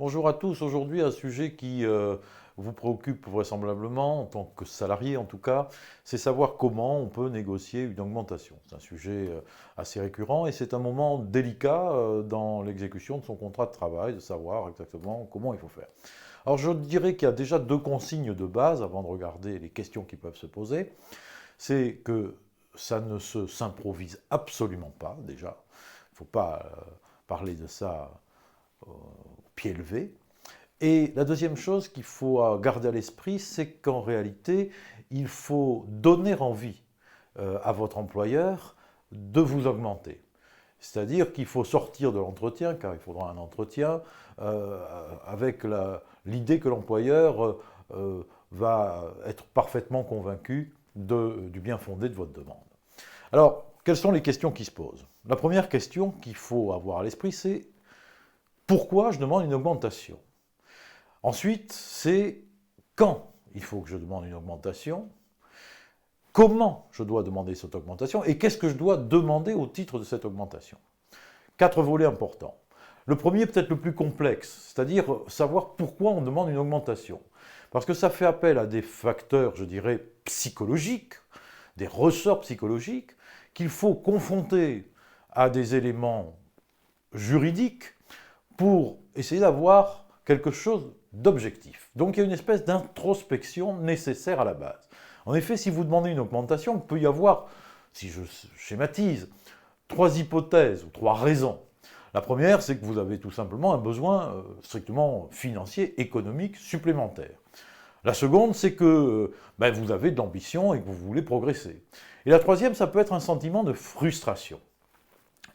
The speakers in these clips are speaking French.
Bonjour à tous. Aujourd'hui, un sujet qui vous préoccupe vraisemblablement, en tant que salarié en tout cas, c'est savoir comment on peut négocier une augmentation. C'est un sujet assez récurrent et c'est un moment délicat dans l'exécution de son contrat de travail, de savoir exactement comment il faut faire. Alors je dirais qu'il y a déjà deux consignes de base avant de regarder les questions qui peuvent se poser. C'est que ça ne s'improvise absolument pas déjà. Il ne faut pas parler de ça au pied levé. Et la deuxième chose qu'il faut garder à l'esprit, c'est qu'en réalité, il faut donner envie à votre employeur de vous augmenter. C'est-à-dire qu'il faut sortir de l'entretien, car il faudra un entretien, avec l'idée que l'employeur va être parfaitement convaincu du bien fondé de votre demande. Alors, quelles sont les questions qui se posent? La première question qu'il faut avoir à l'esprit, c'est pourquoi je demande une augmentation? Ensuite, c'est quand il faut que je demande une augmentation, comment je dois demander cette augmentation et qu'est-ce que je dois demander au titre de cette augmentation. 4 volets importants. Le premier, peut-être le plus complexe, c'est-à-dire savoir pourquoi on demande une augmentation. Parce que ça fait appel à des facteurs, je dirais, psychologiques, des ressorts psychologiques, qu'il faut confronter à des éléments juridiques pour essayer d'avoir quelque chose d'objectif. Donc il y a une espèce d'introspection nécessaire à la base. En effet, si vous demandez une augmentation, il peut y avoir, si je schématise, 3 hypothèses ou 3 raisons. La première, c'est que vous avez tout simplement un besoin strictement financier, économique, supplémentaire. La seconde, c'est que vous avez de l'ambition et que vous voulez progresser. Et la troisième, ça peut être un sentiment de frustration.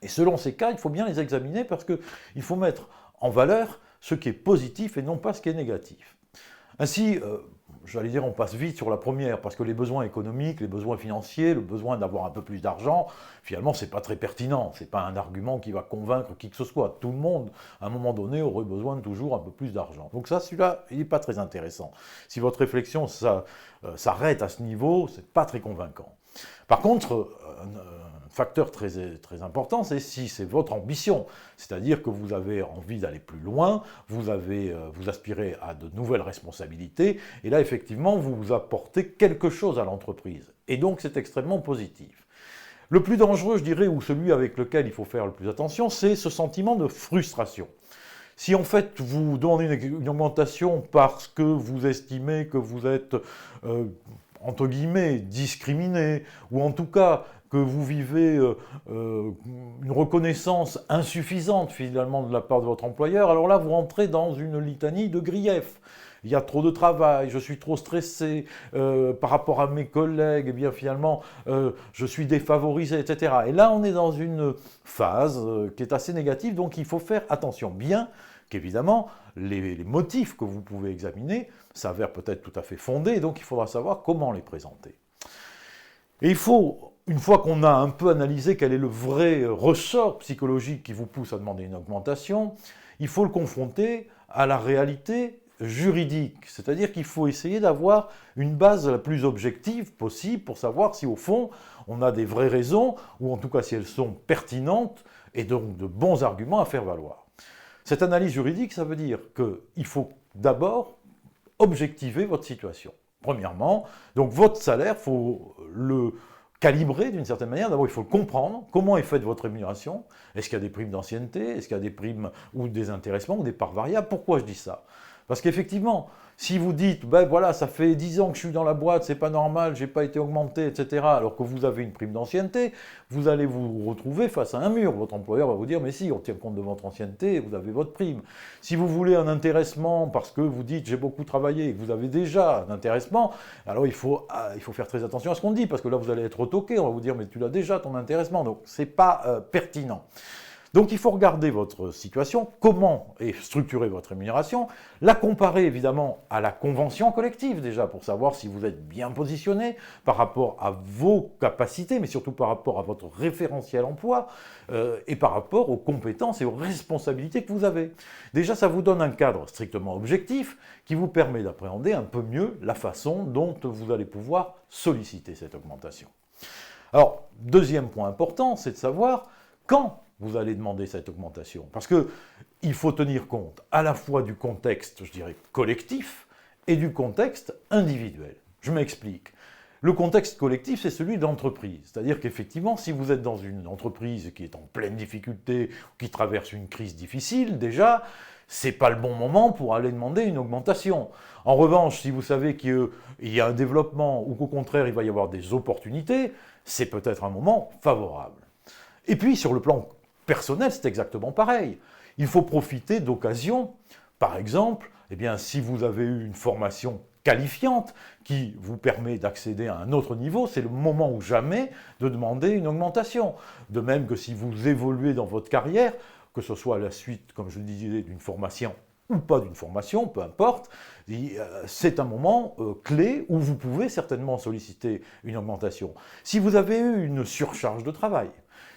Et selon ces cas, il faut bien les examiner parce qu'il faut mettre en valeur ce qui est positif et non pas ce qui est négatif. Ainsi, j'allais dire, on passe vite sur la première, parce que les besoins économiques, les besoins financiers, le besoin d'avoir un peu plus d'argent, finalement, c'est pas très pertinent. C'est pas un argument qui va convaincre qui que ce soit. Tout le monde, à un moment donné, aurait besoin de toujours un peu plus d'argent. Donc ça, celui-là, il n'est pas très intéressant. Si votre réflexion s'arrête à ce niveau, c'est pas très convaincant. Par contre, un facteur très, très important, c'est si c'est votre ambition, c'est-à-dire que vous avez envie d'aller plus loin, vous aspirez à de nouvelles responsabilités, et là, effectivement, vous apportez quelque chose à l'entreprise. Et donc, c'est extrêmement positif. Le plus dangereux, je dirais, ou celui avec lequel il faut faire le plus attention, c'est ce sentiment de frustration. Si en fait vous demandez une augmentation parce que vous estimez que vous êtes entre guillemets, discriminé, ou en tout cas que vous vivez une reconnaissance insuffisante finalement de la part de votre employeur, alors là vous rentrez dans une litanie de griefs. Il y a trop de travail, je suis trop stressé par rapport à mes collègues, et bien finalement je suis défavorisé, etc. Et là on est dans une phase qui est assez négative, donc il faut faire attention. Bien qu'évidemment, les motifs que vous pouvez examiner s'avèrent peut-être tout à fait fondés, donc il faudra savoir comment les présenter. Et il faut, une fois qu'on a un peu analysé quel est le vrai ressort psychologique qui vous pousse à demander une augmentation, il faut le confronter à la réalité juridique. C'est-à-dire qu'il faut essayer d'avoir une base la plus objective possible pour savoir si au fond on a des vraies raisons, ou en tout cas si elles sont pertinentes, et donc de bons arguments à faire valoir. Cette analyse juridique, ça veut dire qu'il faut d'abord objectiver votre situation. Premièrement, donc votre salaire, il faut le calibrer d'une certaine manière. D'abord, il faut comprendre comment est faite votre rémunération. Est-ce qu'il y a des primes d'ancienneté? Est-ce qu'il y a des primes ou des intéressements ou des parts variables? Pourquoi je dis ça? Parce qu'effectivement, si vous dites, voilà, ça fait 10 ans que je suis dans la boîte, c'est pas normal, j'ai pas été augmenté, etc., alors que vous avez une prime d'ancienneté, vous allez vous retrouver face à un mur. Votre employeur va vous dire, mais si, on tient compte de votre ancienneté, vous avez votre prime. Si vous voulez un intéressement parce que vous dites, j'ai beaucoup travaillé et que vous avez déjà un intéressement, alors il faut faire très attention à ce qu'on dit, parce que là, vous allez être retoqué, on va vous dire, mais tu l'as déjà, ton intéressement, donc c'est pas pertinent. Donc il faut regarder votre situation, comment est structurée votre rémunération, la comparer évidemment à la convention collective déjà, pour savoir si vous êtes bien positionné par rapport à vos capacités, mais surtout par rapport à votre référentiel emploi, et par rapport aux compétences et aux responsabilités que vous avez. Déjà, ça vous donne un cadre strictement objectif qui vous permet d'appréhender un peu mieux la façon dont vous allez pouvoir solliciter cette augmentation. Alors, deuxième point important, c'est de savoir quand vous allez demander cette augmentation. Parce qu'il faut tenir compte à la fois du contexte, je dirais, collectif et du contexte individuel. Je m'explique. Le contexte collectif, c'est celui de l'entreprise. C'est-à-dire qu'effectivement, si vous êtes dans une entreprise qui est en pleine difficulté, qui traverse une crise difficile, déjà, c'est pas le bon moment pour aller demander une augmentation. En revanche, si vous savez qu'il y a un développement ou qu'au contraire, il va y avoir des opportunités, c'est peut-être un moment favorable. Et puis, sur le plan personnel, c'est exactement pareil. Il faut profiter d'occasions. Par exemple, eh bien, si vous avez eu une formation qualifiante qui vous permet d'accéder à un autre niveau, c'est le moment ou jamais de demander une augmentation. De même que si vous évoluez dans votre carrière, que ce soit à la suite, comme je le disais, d'une formation ou pas d'une formation, peu importe, c'est un moment clé où vous pouvez certainement solliciter une augmentation. Si vous avez eu une surcharge de travail,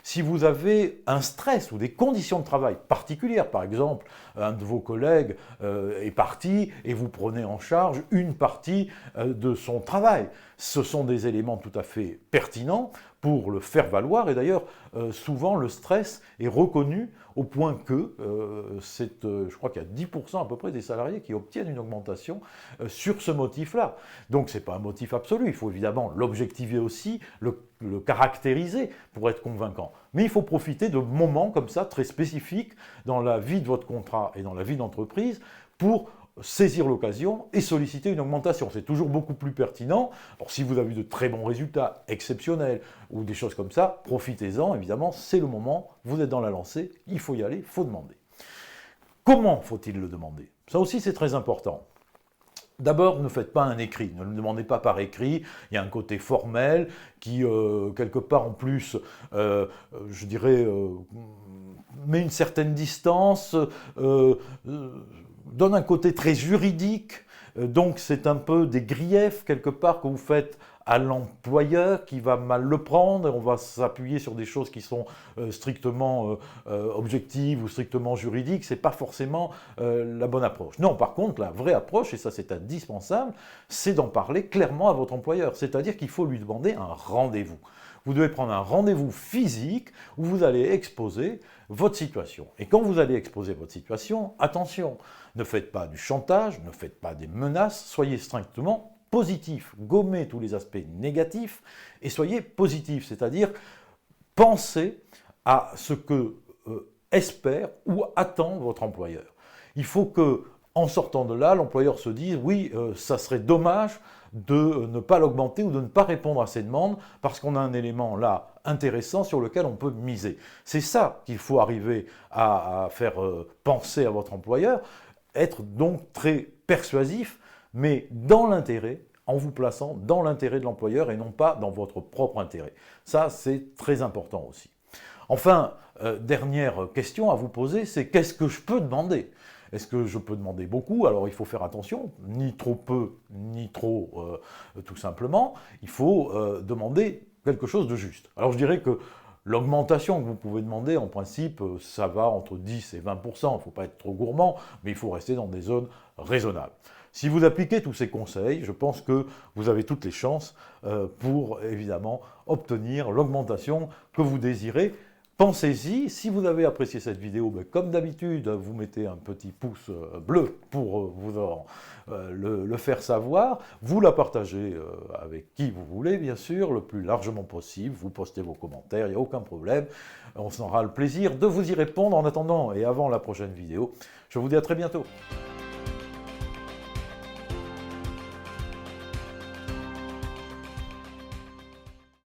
si vous avez un stress ou des conditions de travail particulières, par exemple, un de vos collègues est parti et vous prenez en charge une partie de son travail. Ce sont des éléments tout à fait pertinents pour le faire valoir. Et d'ailleurs, souvent, le stress est reconnu au point que je crois qu'il y a 10% à peu près des salariés qui obtiennent une augmentation sur ce motif-là. Donc, ce n'est pas un motif absolu. Il faut évidemment l'objectiver aussi, le caractériser pour être convaincant. Mais il faut profiter de moments comme ça, très spécifiques, dans la vie de votre contrat et dans la vie d'entreprise, pour saisir l'occasion et solliciter une augmentation. C'est toujours beaucoup plus pertinent. Alors, si vous avez eu de très bons résultats, exceptionnels, ou des choses comme ça, profitez-en, évidemment, c'est le moment, vous êtes dans la lancée, il faut y aller, il faut demander. Comment faut-il le demander? Ça aussi, c'est très important. D'abord, ne faites pas un écrit, ne le demandez pas par écrit, il y a un côté formel qui, quelque part en plus, je dirais, met une certaine distance, donne un côté très juridique, donc c'est un peu des griefs quelque part que vous faites à l'employeur qui va mal le prendre, on va s'appuyer sur des choses qui sont strictement objectives ou strictement juridiques, c'est pas forcément la bonne approche. Non, par contre, la vraie approche, et ça c'est indispensable, c'est d'en parler clairement à votre employeur, c'est-à-dire qu'il faut lui demander un rendez-vous. Vous devez prendre un rendez-vous physique où vous allez exposer votre situation. Et quand vous allez exposer votre situation, attention, ne faites pas du chantage, ne faites pas des menaces, soyez strictement positif, gommez tous les aspects négatifs et soyez positif, c'est-à-dire pensez à ce que espère ou attend votre employeur. Il faut que, en sortant de là, l'employeur se dise « oui, ça serait dommage de ne pas l'augmenter ou de ne pas répondre à ses demandes parce qu'on a un élément là intéressant sur lequel on peut miser ». C'est ça qu'il faut arriver à faire penser à votre employeur, être donc très persuasif, mais dans l'intérêt, en vous plaçant dans l'intérêt de l'employeur et non pas dans votre propre intérêt. Ça, c'est très important aussi. Enfin, dernière question à vous poser, c'est qu'est-ce que je peux demander ? Est-ce que je peux demander beaucoup? Alors il faut faire attention, ni trop peu, ni trop tout simplement. Il faut demander quelque chose de juste. Alors je dirais que l'augmentation que vous pouvez demander, en principe, ça va entre 10 et 20%. Il ne faut pas être trop gourmand, mais il faut rester dans des zones raisonnables. Si vous appliquez tous ces conseils, je pense que vous avez toutes les chances pour, évidemment, obtenir l'augmentation que vous désirez. Pensez-y, si vous avez apprécié cette vidéo, comme d'habitude, vous mettez un petit pouce bleu pour vous le faire savoir. Vous la partagez avec qui vous voulez, bien sûr, le plus largement possible. Vous postez vos commentaires, il n'y a aucun problème. On aura le plaisir de vous y répondre. En attendant et avant la prochaine vidéo, je vous dis à très bientôt.